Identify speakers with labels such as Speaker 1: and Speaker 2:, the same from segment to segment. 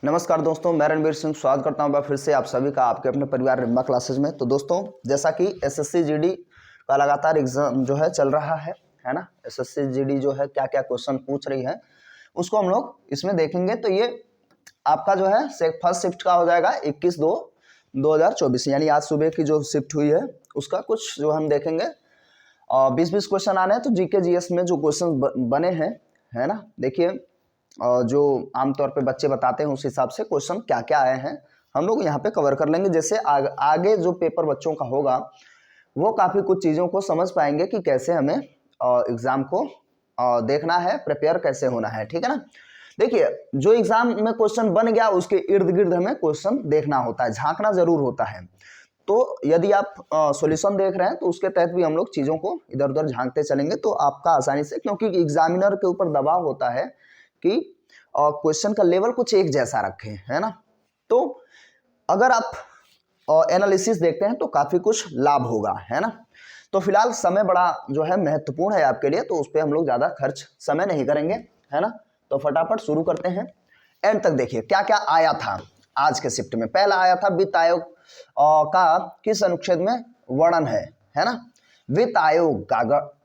Speaker 1: नमस्कार दोस्तों, मैं रणवीर सिंह स्वागत करता हूं फिर से आप सभी का आपके अपने परिवार रिम्बा क्लासेज में। तो दोस्तों, जैसा कि एसएससी जीडी का लगातार एग्जाम जो है चल रहा है ना। एसएससी जीडी जो है क्या क्या क्वेश्चन पूछ रही है उसको हम लोग इसमें देखेंगे। तो ये आपका जो है फर्स्ट शिफ्ट का हो जाएगा 21/2/2024, यानी आज सुबह की जो शिफ्ट हुई है उसका कुछ जो हम देखेंगे। 20-20 क्वेश्चन आने हैं। तो जीके जीएस में जो क्वेश्चन बने हैं, है ना, देखिए जो आमतौर पे बच्चे बताते हैं उस हिसाब से क्वेश्चन क्या क्या आए हैं हम लोग यहाँ पे कवर कर लेंगे। जैसे आगे जो पेपर बच्चों का होगा वो काफ़ी कुछ चीज़ों को समझ पाएंगे कि कैसे हमें एग्ज़ाम को देखना है, प्रिपेयर कैसे होना है, ठीक है ना। देखिए, जो एग्ज़ाम में क्वेश्चन बन गया उसके इर्द गिर्द हमें क्वेश्चन देखना होता है, झांकना ज़रूर होता है। तो यदि आप सॉल्यूशन देख रहे हैं तो उसके तहत भी हम लोग चीज़ों को इधर उधर झांकते चलेंगे तो आपका आसानी से, क्योंकि एग्जामिनर के ऊपर दबाव होता है कि क्वेश्चन का लेवल कुछ एक जैसा रखें, है ना। तो अगर आप एनालिसिस देखते हैं तो काफ़ी कुछ लाभ होगा, है ना। तो फिलहाल समय बड़ा जो है महत्वपूर्ण है आपके लिए, तो उस पर हम लोग ज़्यादा खर्च समय नहीं करेंगे, है ना। तो फटाफट शुरू करते हैं। एंड तक देखिए क्या क्या आया था आज के शिफ्ट में। पहला आया था वित्त आयोग का किस अनुच्छेद में वर्णन है ना। वित्त आयोग का,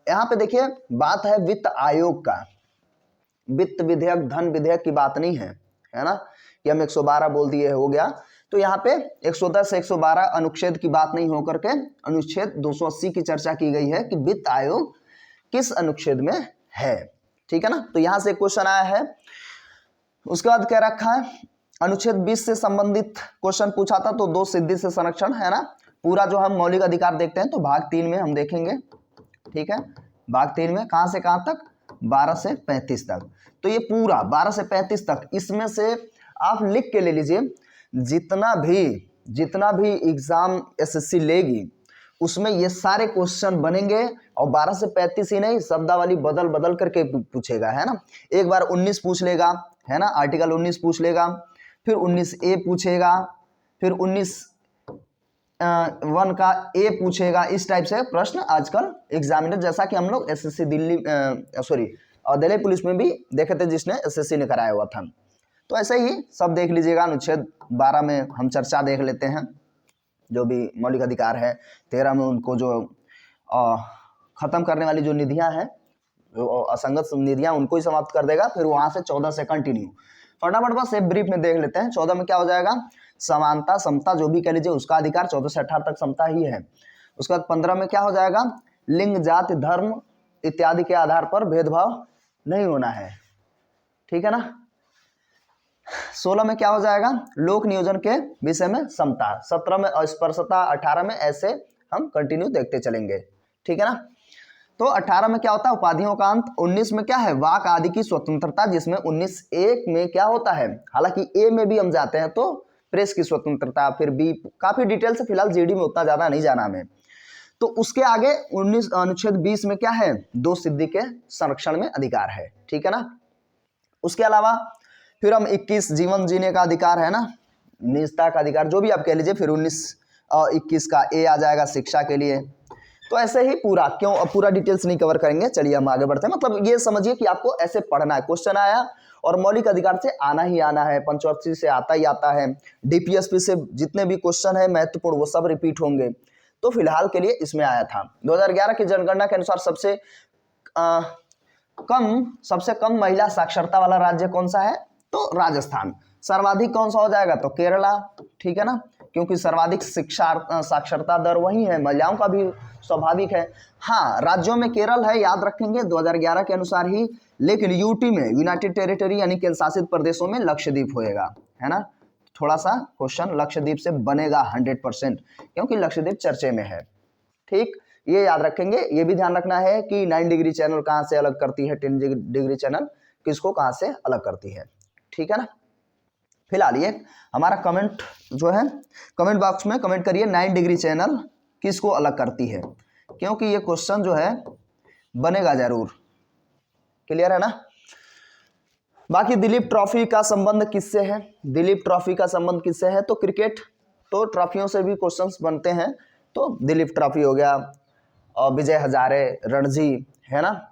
Speaker 1: यहाँ पे देखिए बात है वित्त आयोग का। वित्त विधेयक, धन विधेयक की बात नहीं है ना, कि हम 112 बोल दिए हो गया। तो यहाँ पे 110 से 112 अनुच्छेद की बात नहीं होकर के अनुच्छेद 280 की चर्चा की गई है कि वित्त आयोग किस अनुच्छेद में है, ठीक है ना। तो यहाँ से क्वेश्चन आया है। उसके बाद क्या रखा है, अनुच्छेद 20 से संबंधित क्वेश्चन पूछा था, तो 2 सिद्धि से संरक्षण, है ना। पूरा जो हम मौलिक अधिकार देखते हैं तो भाग 3 में हम देखेंगे, ठीक है। भाग 3 में कहां से कहां तक, 12 से 35 तक। तो ये पूरा 12 से 35 तक, इसमें से आप लिख के ले लीजिए जितना भी एग्जाम एसएससी लेगी उसमें ये सारे क्वेश्चन बनेंगे। और 12 से 35 ही नहीं, शब्दावली बदल बदल करके पूछेगा, है ना। एक बार 19 पूछ लेगा, है ना, आर्टिकल 19 पूछ लेगा, फिर 19A पूछेगा, फिर 19(1) का ए पूछेगा। इस टाइप से प्रश्न आजकल एग्जामिनर, जैसा कि हम लोग एसएससी दिल्ली पुलिस में भी देखे थे जिसने एसएससी ने कराया हुआ था। तो ऐसे ही सब देख लीजिएगा। अनुच्छेद 12 में हम चर्चा देख लेते हैं, जो भी मौलिक अधिकार है। 13 में उनको जो खत्म करने वाली जो निधियां हैं, जो असंगत निधियां, उनको ही समाप्त कर देगा। फिर वहां से 14 से कंटिन्यू, फटाफट बस एक ब्रीफ में देख लेते हैं। 14 में क्या हो जाएगा, समानता, समता, जो भी कह लीजिए उसका अधिकार। 14 से 18 तक समता ही है। उसके बाद 15 में क्या हो जाएगा, लिंग, जाति, धर्म इत्यादि के आधार पर भेदभाव नहीं होना है, ठीक है ना। 16 में क्या हो जाएगा, लोक नियोजन के विषय में समता। 17 में अस्पृश्यता। 18 में ऐसे हम कंटिन्यू देखते चलेंगे, ठीक है ना। तो 18 में क्या होता है, उपाधियों का अंत। 19 में क्या है, वाक आदि की स्वतंत्रता, जिसमें 19(1) में क्या होता है, हालांकि ए में भी हम जाते हैं तो प्रेस की स्वतंत्रता, फिर बी, काफी डिटेल से, फिलहाल जीडी में उतना ज्यादा नहीं जाना हमें। तो उसके आगे अनुच्छेद 20 में क्या है, 2 सिद्धि के संरक्षण में अधिकार है, ठीक है ना। उसके अलावा फिर हम 21 जीवन जीने का अधिकार, है ना, निजता का अधिकार, जो भी आप कह लीजिए। फिर 21 का ए आ जाएगा शिक्षा के लिए। तो ऐसे ही पूरा, क्यों पूरा डिटेल्स नहीं कवर करेंगे, चलिए हम आगे बढ़ते हैं। मतलब ये समझिए कि आपको ऐसे पढ़ना है। क्वेश्चन आया और मौलिक अधिकार से आना ही आना है, पंचवर्षीय से आता ही आता है, डीपीएसपी से जितने भी क्वेश्चन है महत्वपूर्ण वो सब रिपीट होंगे। तो फिलहाल के लिए इसमें आया था 2011 की जनगणना के अनुसार सबसे कम महिला साक्षरता वाला राज्य कौन सा है, तो राजस्थान। सर्वाधिक कौन सा हो जाएगा, तो केरला, ठीक है ना, क्योंकि सर्वाधिक साक्षरता दर वही है, महिलाओं का भी स्वाभाविक है। हाँ, राज्यों में केरल है, याद रखेंगे 2011 के अनुसार ही। लेकिन यूटी में, यूनाइटेड टेरिटरी यानी केंद्र शासित प्रदेशों में लक्षद्वीप होएगा, है ना। थोड़ा सा क्वेश्चन लक्षद्वीप से बनेगा 100%, क्योंकि लक्षद्वीप चर्चे में है, ठीक। ये याद रखेंगे। ये भी ध्यान रखना है कि 9 डिग्री चैनल कहाँ से अलग करती है, 10 डिग्री चैनल किसको कहाँ से अलग करती है, ठीक है ना। फिलहाल ये हमारा कमेंट जो है, कमेंट बॉक्स में कमेंट करिए 9 डिग्री चैनल किसको अलग करती है, क्योंकि ये क्वेश्चन जो है बनेगा जरूर। क्लियर है ना। बाकी दिलीप ट्रॉफी का संबंध किससे है, दिलीप ट्रॉफी का संबंध किससे है, तो क्रिकेट, तो ट्रॉफियों से भी क्वेश्चंस बनते हैं। तो दिलीप ट्रॉफी हो गया, और विजय हजारे, रणजी, है ना,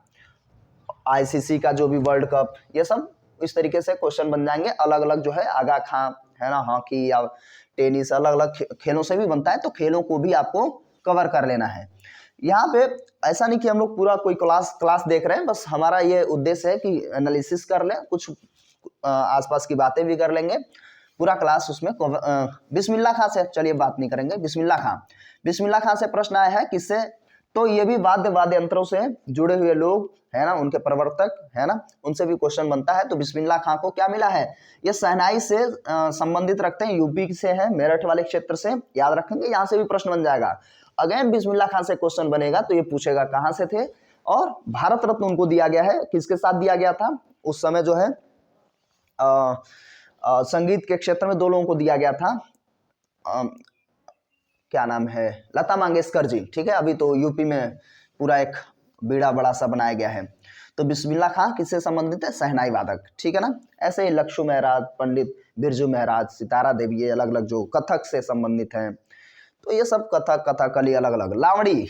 Speaker 1: आईसीसी का जो भी वर्ल्ड कप, ये सब इस तरीके से क्वेश्चन बन जाएंगे। अलग अलग जो है आगा खां, है ना, हॉकी या टेनिस, अलग अलग खेलों से भी बनता है, तो खेलों को भी आपको कवर कर लेना है। यहाँ पे ऐसा नहीं कि हम लोग पूरा कोई क्लास देख रहे हैं, बस हमारा ये उद्देश्य है कि एनालिसिस कर लें, कुछ आसपास की बातें भी कर लेंगे, पूरा क्लास उसमें बिस्मिल्लाह खां से, चलिए बात नहीं करेंगे। बिस्मिल्लाह खां से प्रश्न आया है, किससे? तो ये भी वाद्य यंत्रों से जुड़े हुए लोग, है ना, उनके प्रवर्तक, है ना, उनसे भी क्वेश्चन बनता है। तो बिस्मिल्लाह खां को क्या मिला है? ये शहनाई से संबंधित रखते हैं, यूपी से है, मेरठ वाले क्षेत्र से, याद रखेंगे, यहाँ से भी प्रश्न बन जाएगा। अगेन बिस्मिल्लाह खां से क्वेश्चन बनेगा, तो ये पूछेगा कहाँ से थे, और भारत रत्न उनको दिया गया है, किसके साथ दिया गया था उस समय जो है, संगीत के क्षेत्र में 2 लोगों को दिया गया था, क्या नाम है, लता मंगेशकर जी, ठीक है। अभी तो यूपी में पूरा एक बीड़ा बड़ा सा बनाया गया है। तो बिस्मिल्लाह खां किससे संबंधित है? शहनाई वादक, ठीक है ना। ऐसे ही लक्षु महराज, पंडित बिरजू महराज, सितारा देवी, ये अलग अलग जो कथक से संबंधित हैं। तो ये सब कथकली अलग अलग। लावड़ी,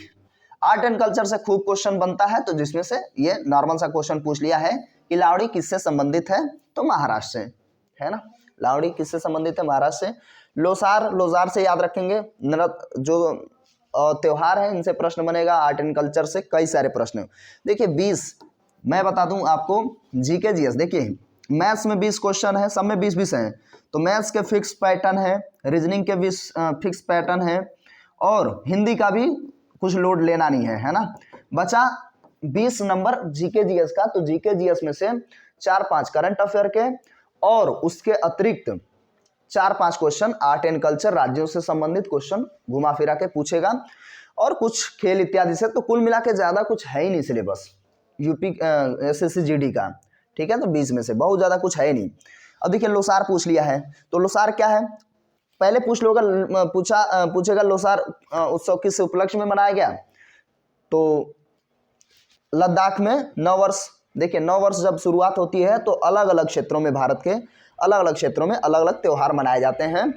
Speaker 1: आर्ट एंड कल्चर से खूब क्वेश्चन बनता है, तो जिसमें से ये नॉर्मल सा क्वेश्चन पूछ लिया है कि लावड़ी किससे संबंधित है, तो महाराष्ट्र से, है ना। लावड़ी किससे संबंधित है? महाराष्ट्र से। लोसार से याद रखेंगे, जो त्योहार है, इनसे प्रश्न बनेगा। आर्ट एंड कल्चर से कई सारे प्रश्न। देखिए 20, मैं बता दूं आपको, जीके जीएस, देखिए मैथ्स में 20 क्वेश्चन है, सब में 20-20 हैं, तो मैथ्स के फिक्स पैटर्न है, रीजनिंग के भी फिक्स पैटर्न है, और हिंदी का भी कुछ लोड लेना नहीं है ना। बचा 20 नंबर जीके जीएस का। तो जीके जीएस में से 4-5 करंट अफेयर के, और उसके अतिरिक्त 4-5 क्वेश्चन आर्ट एंड कल्चर, राज्यों से संबंधित क्वेश्चन घुमा फिरा के पूछेगा, और कुछ खेल इत्यादि से। तो कुल मिला के ज्यादा कुछ है ही नहीं सिलेबस यूपी एसएससी जीडी का, ठीक है। तो 20 में से बहुत ज्यादा कुछ है ही नहीं। अब देखिए लोसार पूछ लिया है, तो लोसार क्या है, पहले पूछेगा लोसार उत्सव किस उपलक्ष्य में मनाया गया? तो लद्दाख में 9 वर्ष। देखिए 9 वर्ष जब शुरुआत होती है, तो अलग अलग क्षेत्रों में, भारत के अलग अलग क्षेत्रों में अलग अलग त्योहार मनाए जाते हैं।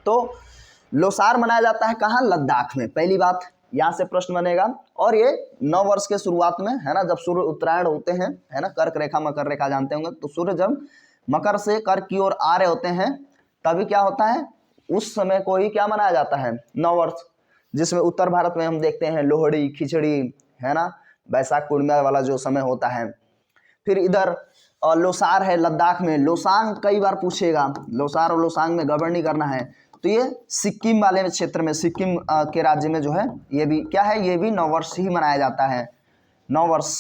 Speaker 1: तो लोसार मनाया जाता है कहाँ? लद्दाख में, पहली बात, यहाँ से प्रश्न बनेगा। और ये 9 वर्ष के शुरुआत में, है ना, जब सूर्य उत्तरायण होते हैं, है ना, कर्क रेखा मकर रेखा जानते होंगे, तो सूर्य जब मकर से कर्क की ओर आ रहे होते हैं, तभी क्या होता है, उस समय को ही क्या मनाया जाता है? 9 वर्ष, जिसमें उत्तर भारत में हम देखते हैं लोहड़ी, खिचड़ी, है ना, बैसाख पूर्णिमा वाला जो समय होता है। फिर इधर लोसार है लद्दाख में। लोसांग कई बार पूछेगा, लोसार और लोसांग में गड़बड़ नहीं करना है। तो ये सिक्किम वाले क्षेत्र में, सिक्किम के राज्य में जो है, ये भी क्या है, ये भी 9 वर्ष ही मनाया जाता है, 9 वर्ष।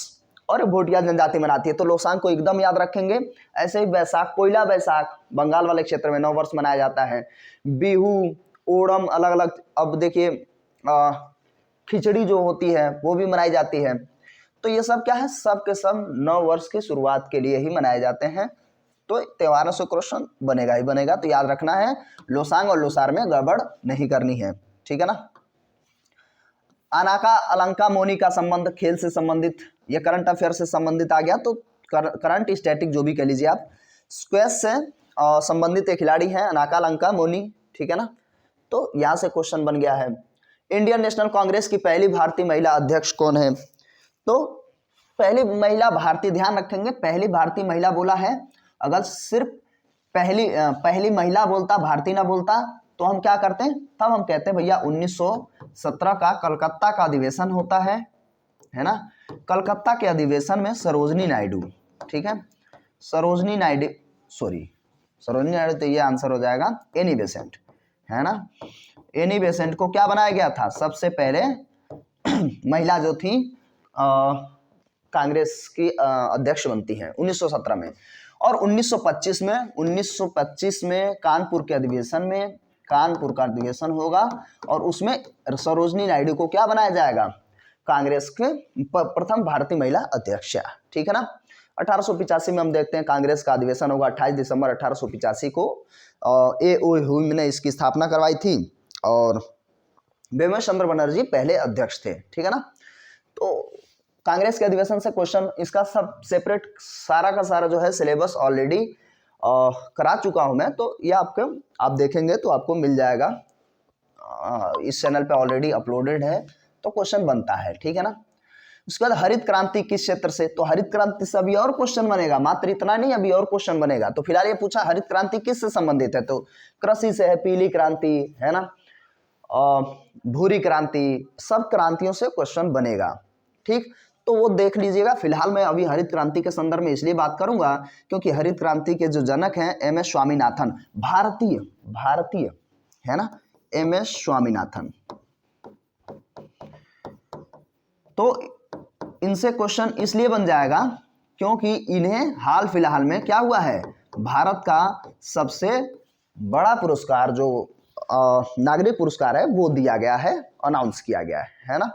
Speaker 1: और भोटिया जनजाति मनाती है, तो लोसांग को एकदम याद रखेंगे। ऐसे ही बैसाख, पोइला बैसाख बंगाल वाले क्षेत्र में 9 वर्ष मनाया जाता है। बिहू, ओणम अलग अलग। अब देखिए खिचड़ी जो होती है वो भी मनाई जाती है। तो ये सब क्या है, सब के सब 9 वर्ष की शुरुआत के लिए ही मनाए जाते हैं। तो त्योहारों से क्वेश्चन बनेगा ही बनेगा, तो याद रखना है, लोसांग और लोसार में गड़बड़ नहीं करनी है, ठीक है ना। अनाका अलंका मोनी का संबंध खेल से संबंधित, ये करंट अफेयर से संबंधित आ गया। तो करंट स्टैटिक जो भी कह लीजिए आप, स्क्वैश से संबंधित एक खिलाड़ी हैं अनाका अलंका मोनी, ठीक है ना। तो यहाँ से क्वेश्चन बन गया है। इंडियन नेशनल कांग्रेस की पहली भारतीय महिला अध्यक्ष कौन है? तो पहली महिला भारतीय, ध्यान रखेंगे पहली भारतीय महिला बोला है। अगर सिर्फ पहली महिला बोलता, भारतीय ना बोलता, तो हम क्या करते हैं, तब हम कहते हैं भैया 1917 का कलकत्ता का अधिवेशन होता है ना। कलकत्ता के अधिवेशन में सरोजनी नायडू, ठीक है, सरोजनी नायडू तो ये आंसर हो जाएगा एनी बेसेंट, है ना। एनी बेसेंट को क्या बनाया गया था? सबसे पहले महिला जो थी कांग्रेस की अध्यक्ष बनती हैं 1917 में। और 1925 में कानपुर के अधिवेशन में, कानपुर का अधिवेशन होगा, और उसमें सरोजनी नायडू को क्या बनाया जाएगा? कांग्रेस के प्रथम भारतीय महिला अध्यक्ष, ठीक है ना। 1885 में हम देखते हैं कांग्रेस का अधिवेशन होगा, 28 दिसंबर 1885 को ए.ओ. ने इसकी स्थापना करवाई थी, और बिमल चंद्र बनर्जी पहले अध्यक्ष थे, ठीक है ना। तो कांग्रेस के अधिवेशन से क्वेश्चन, इसका सब सेपरेट सारा का सारा जो है सिलेबस ऑलरेडी करा चुका हूं मैं, तो ये आप देखेंगे तो आपको मिल जाएगा, इस चैनल पे ऑलरेडी अपलोडेड है, तो क्वेश्चन बनता है, ठीक है ना। उसके बाद हरित क्रांति किस क्षेत्र से, तो हरित क्रांति से अभी और क्वेश्चन बनेगा, मात्र इतना नहीं, अभी और क्वेश्चन बनेगा। तो फिलहाल ये पूछा हरित क्रांति किससे संबंधित है, तो कृषि से है, पीली क्रांति है ना, भूरी क्रांति, सब क्रांतियों से क्वेश्चन बनेगा। ठीक, तो वो देख लीजिएगा। फिलहाल मैं अभी हरित क्रांति के संदर्भ में इसलिए बात करूंगा क्योंकि हरित क्रांति के जो जनक हैं एम.एस. स्वामीनाथन, भारतीय है ना, एम.एस. स्वामीनाथन। तो इनसे क्वेश्चन इसलिए बन जाएगा क्योंकि इन्हें हाल फिलहाल में क्या हुआ है, भारत का सबसे बड़ा पुरस्कार जो नागरिक पुरस्कार है वो दिया गया है, अनाउंस किया गया है ना।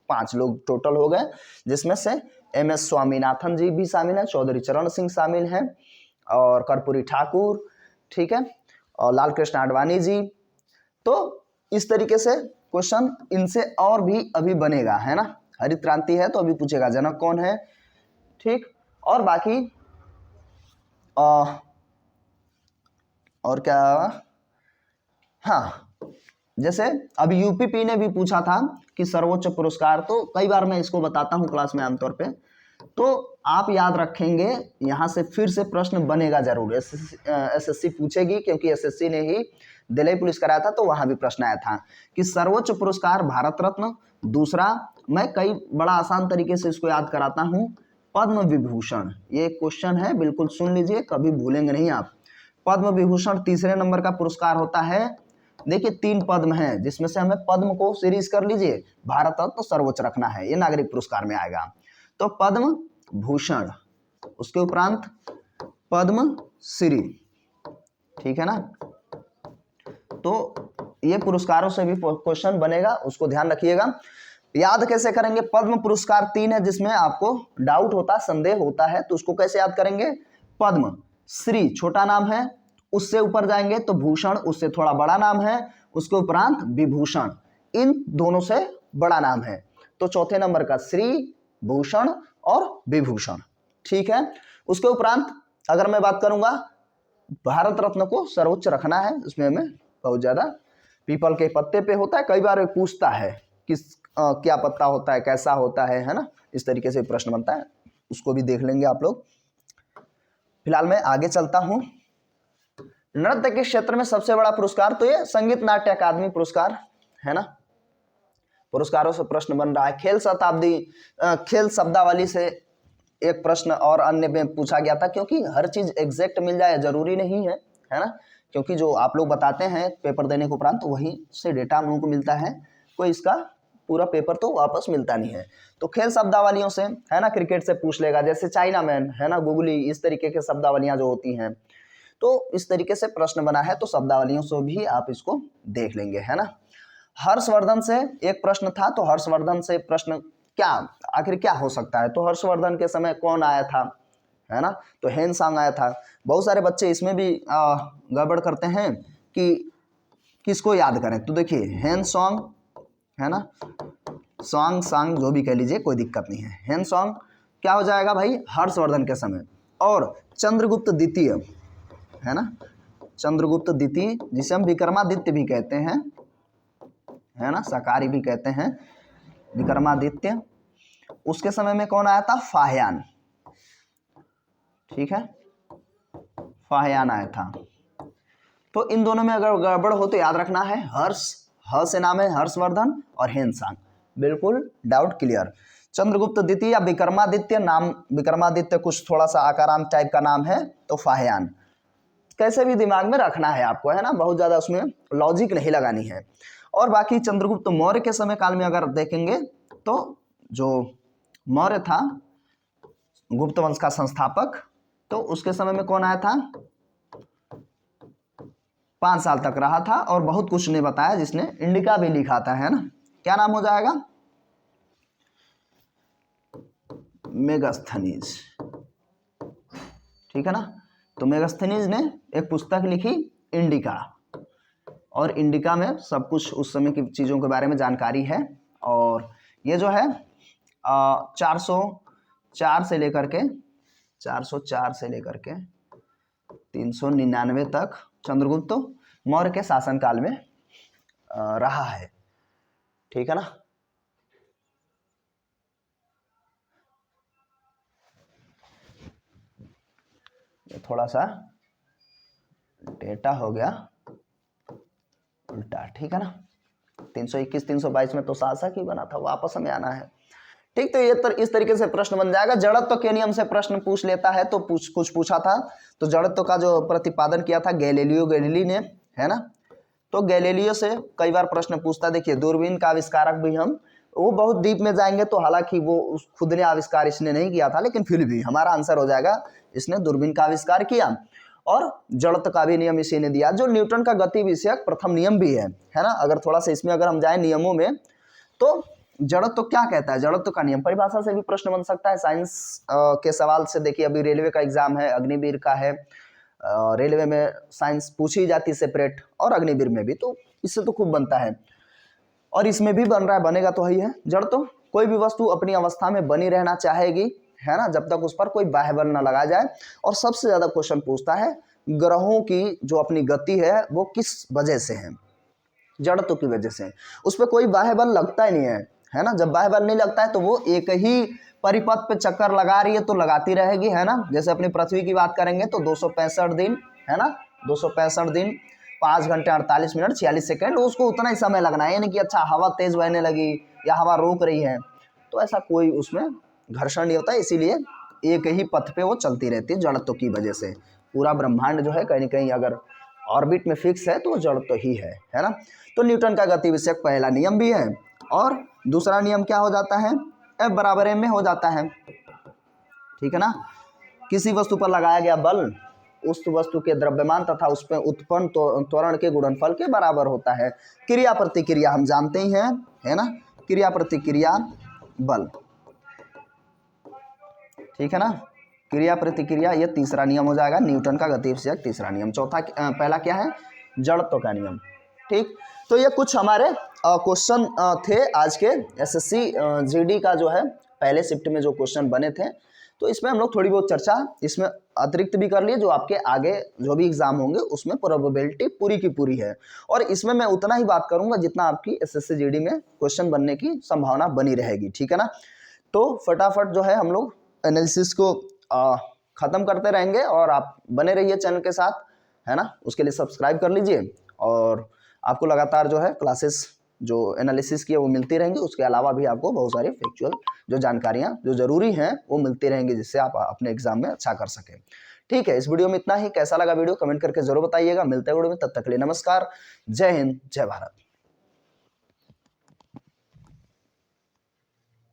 Speaker 1: 5 लोग टोटल हो गए, जिसमें से एम.एस. स्वामीनाथन जी भी शामिल है, चौधरी चरण सिंह शामिल हैं, और कर्पूरी ठाकुर, ठीक है, और लाल कृष्ण आडवाणी जी। तो इस तरीके से क्वेश्चन इनसे और भी अभी बनेगा, है ना। हरित क्रांति है तो अभी पूछेगा जनक कौन है, ठीक। और बाकी और क्या, हाँ, जैसे अभी यूपीपी ने भी पूछा था कि सर्वोच्च पुरस्कार, तो कई बार मैं इसको बताता हूँ क्लास में आमतौर पे, तो आप याद रखेंगे, यहाँ से फिर से प्रश्न बनेगा जरूर, एसएससी पूछेगी, क्योंकि एसएससी ने ही दिल्ली पुलिस कराया था तो वहां भी प्रश्न आया था कि सर्वोच्च पुरस्कार भारत रत्न, दूसरा मैं कई बड़ा आसान तरीके से इसको याद कराता हूँ, पद्म विभूषण। ये क्वेश्चन है, बिल्कुल सुन लीजिए, कभी भूलेंगे नहीं आप। पद्म विभूषण तीसरे नंबर का पुरस्कार होता है। देखिए 3 पद्म हैं, जिसमें से हमें पद्म को सीरीज कर लीजिए, भारत रत्न तो सर्वोच्च रखना है, ये नागरिक पुरस्कार में आएगा। तो पद्म भूषण, उसके उपरांत पद्म श्री, ठीक है ना। तो ये पुरस्कारों से भी क्वेश्चन बनेगा, उसको ध्यान रखिएगा। याद कैसे करेंगे, पद्म पुरस्कार 3 है, जिसमें आपको डाउट होता, संदेह होता है, तो उसको कैसे याद करेंगे, पद्म श्री छोटा नाम है, उससे ऊपर जाएंगे तो भूषण उससे थोड़ा बड़ा नाम है, उसके उपरांत विभूषण, इन दोनों से बड़ा नाम है, तो चौथे नंबर का श्री, भूषण और विभूषण, ठीक है। उसके उपरांत अगर मैं बात करूंगा, भारत रत्न को सर्वोच्च रखना है, उसमें हमें बहुत ज्यादा पीपल के पत्ते पे होता है, कई बार पूछता है किस क्या पत्ता होता है, कैसा होता है ना, इस तरीके से प्रश्न बनता है, उसको भी देख लेंगे आप लोग। फिलहाल मैं आगे चलता हूं। नृत्य के क्षेत्र में सबसे बड़ा पुरस्कार तो ये संगीत नाट्य अकादमी पुरस्कार है ना। पुरस्कारों से प्रश्न बन रहा है। खेल शब्दावली से एक प्रश्न और अन्य में पूछा गया था, क्योंकि हर चीज एग्जैक्ट मिल जाए जरूरी नहीं है ना, क्योंकि जो आप लोग बताते हैं पेपर देने के उपरांत वहीं से डेटा हम लोगों को मिलता है, कोई इसका पूरा पेपर तो वापस मिलता नहीं है। तो खेल शब्दावलियों से है ना, क्रिकेट से पूछ लेगा, जैसे चाइना मैन है ना, गुगली, इस तरीके के शब्दावलियां जो होती हैं, तो इस तरीके से प्रश्न बना है, तो शब्दावलियों से भी आप इसको देख लेंगे, है ना। हर्षवर्धन से एक प्रश्न था, तो हर्षवर्धन से प्रश्न क्या, आखिर क्या हो सकता है, तो हर्षवर्धन के समय कौन आया था, है ना, तो हेनसांग आया था। बहुत सारे बच्चे इसमें भी गड़बड़ करते हैं कि किसको याद करें, तो देखिए हेनसांग है ना, सांग जो भी कह लीजिए, कोई दिक्कत नहीं है। हेनसांग क्या हो जाएगा भाई, हर्षवर्धन के समय। और चंद्रगुप्त द्वितीय है ना, चंद्रगुप्त द्वितीय, जिसे हम विक्रमादित्य भी कहते हैं, है ना, शाकाहारी भी कहते हैं, विक्रमादित्य, उसके समय में कौन आया था, फाह्यान, ठीक है, फाह्यान आया था। तो इन दोनों में अगर गड़बड़ हो तो याद रखना है, ह से नाम है हर्षवर्धन और हेनसांग, बिल्कुल डाउट क्लियर। चंद्रगुप्त द्वितीय या विक्रमादित्य, नाम विक्रमादित्य कुछ थोड़ा सा आकारांत टाइप का नाम है, तो फाह्यान, कैसे भी दिमाग में रखना है आपको, है ना, बहुत ज्यादा उसमें लॉजिक नहीं लगानी है। और बाकी चंद्रगुप्त मौर्य के समय काल में अगर देखेंगे, तो जो मौर्य था गुप्त वंश का संस्थापक, तो उसके समय में कौन आया था, 5 साल तक रहा था, और बहुत कुछ ने बताया, जिसने इंडिका भी लिखा था, है ना, क्या नाम हो जाएगा, मेगास्थनीज, ठीक है ना। तो मेगास्थनीज ने एक पुस्तक लिखी इंडिका, और इंडिका में सब कुछ उस समय की चीज़ों के बारे में जानकारी है। और ये जो है 404 से लेकर के 399 तक चंद्रगुप्त मौर्य के शासनकाल में रहा है, ठीक है ना। ये थोड़ा सा डेटा हो गया उल्टा, ठीक है ना। 321 322 में तो शासक ही बना था, वापस हमें आना है, ठीक। तो ये इस तरीके से प्रश्न बन जाएगा। जड़त्व के नियम से प्रश्न पूछ लेता है, तो कुछ पूछा था, तो जड़त्व का जो प्रतिपादन किया था गैलीलियो गैलीली ने, है ना। तो गैलीलियो से कई बार प्रश्न पूछता। देखिए दूरबीन का आविष्कारक भी हम, वो बहुत डीप में जाएंगे तो हालांकि वो खुद ने आविष्कार इसने नहीं किया था, लेकिन फिर भी हमारा आंसर हो जाएगा इसने दूरबीन का आविष्कार किया। और जड़त्व का भी नियम इसी ने दिया, जो न्यूटन का गति विषयक प्रथम नियम भी है ना। अगर थोड़ा सा इसमें अगर हम जाए नियमों में, तो जड़त्व तो क्या कहता है, जड़त्व का नियम परिभाषा से भी प्रश्न बन सकता है साइंस के सवाल से। देखिए अभी रेलवे का एग्जाम है, अग्निवीर का है, रेलवे में साइंस पूछी जाती सेपरेट, और अग्निवीर में भी, तो इससे तो खूब बनता है, और इसमें भी बन रहा है, बनेगा तो वही है। जड़त्व कोई भी वस्तु अपनी अवस्था में बनी रहना चाहेगी, है ना, जब तक उस पर कोई बाह्य बल न लगाया जाए। और सबसे ज्यादा क्वेश्चन पूछता है ग्रहों की जो अपनी गति है वो किस वजह से है, जड़त्व की वजह से। उस पर कोई बाह्य बल लगता ही नहीं है ना। जब बाह्य बल नहीं लगता है तो वो एक ही परिपथ पे चक्कर लगा रही है तो लगाती रहेगी, है ना। जैसे अपनी पृथ्वी की बात करेंगे तो 265 दिन, है ना, 265 दिन 5 घंटे 48 मिनट 46 सेकेंड, उसको उतना ही समय लगना है। यानी कि अच्छा हवा तेज बहने लगी या हवा रोक रही है, तो ऐसा कोई उसमें घर्षण नहीं होता है, इसीलिए एक ही पथ पे वो चलती रहती है जड़त्व की वजह से। पूरा ब्रह्मांड जो है कहीं ना कहीं अगर ऑर्बिट में फिक्स है तो वो जड़त्व ही है ना। तो न्यूटन का गति विषयक पहला नियम भी है, और दूसरा नियम क्या हो जाता है, F बराबर m में हो जाता है, ठीक है ना। किसी वस्तु पर लगाया गया बल उस वस्तु के द्रव्यमान तथा उस पर उत्पन्न त्वरण के गुणनफल के बराबर होता है। क्रिया प्रतिक्रिया हम जानते ही हैं, है ना, क्रिया प्रतिक्रिया बल, ठीक है ना। क्रिया प्रतिक्रिया ये तीसरा नियम हो जाएगा न्यूटन का गति विषयक तीसरा नियम। चौथा पहला क्या है, जड़त्व का नियम, ठीक। तो ये कुछ हमारे क्वेश्चन थे आज के एसएससी जीडी का जो है पहले शिफ्ट में जो क्वेश्चन बने थे, तो इसमें हम लोग थोड़ी बहुत चर्चा इसमें अतिरिक्त भी कर लिए, जो आपके आगे जो भी एग्जाम होंगे उसमें प्रोबेबिलिटी पूरी की पूरी है। और इसमें मैं उतना ही बात करूंगा जितना आपकी एसएससी जीडी में क्वेश्चन बनने की संभावना बनी रहेगी, ठीक है ना। तो फटाफट जो है हम लोग एनालिसिस को ख़त्म करते रहेंगे, और आप बने रहिए चैनल के साथ, है ना। उसके लिए सब्सक्राइब कर लीजिए, और आपको लगातार जो है क्लासेस जो एनालिसिस की है वो मिलती रहेंगी। उसके अलावा भी आपको बहुत सारी फैक्चुअल जो जानकारियाँ जो ज़रूरी हैं वो मिलती रहेंगी, जिससे आप अपने एग्जाम में अच्छा कर सकें, ठीक है। इस वीडियो में इतना ही। कैसा लगा वीडियो कमेंट करके जरूर बताइएगा। मिलते हैं वीडियो में, तब तक के लिए नमस्कार, जय हिंद, जय भारत।